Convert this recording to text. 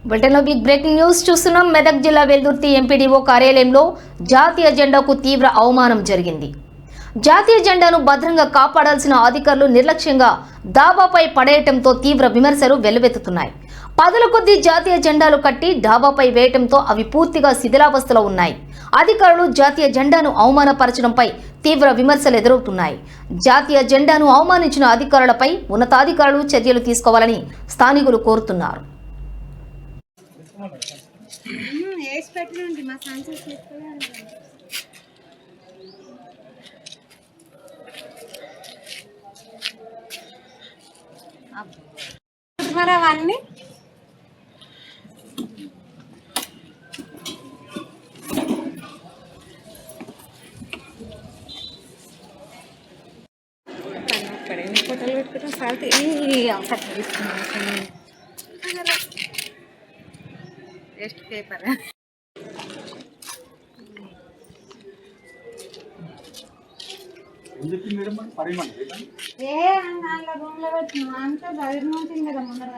బ్రిటన్లో big breaking news చూస్తున్నాం. మెదక్ జిల్లా వెల్దుర్తి ఎంపీడీఓ కార్యాలయంలో జాతీయ జెండాకు తీవ్ర అవమానం జరిగింది. జాతీయ జెండాను భద్రంగా కాపాడాల్సిన అధికారులు నిర్లక్ష్యంగా డాబాపై పడేయటంతో తీవ్ర విమర్శలు వెల్లువెత్తుతున్నాయి. పదుల కొద్దీ జాతీయ జెండాలు కట్టి డాబాపై వేయటంతో అవి పూర్తిగా శిథిలావస్థలో ఉన్నాయి. అధికారులు జాతీయ జెండాను అవమానపరచడంపై తీవ్ర విమర్శలు ఎదురవుతున్నాయి. జాతీయ జెండాను అవమానించిన అధికారులపై ఉన్నతాధికారులు చర్యలు తీసుకోవాలని స్థానికులు కోరుతున్నారు. అవన్నీ ఫోటోలు పెట్టుకుంటాం సార్ వేస్ట్ పేపర్ రూమ్ లో పెట్టినా అంతా బయట నుంచి కదా ముందర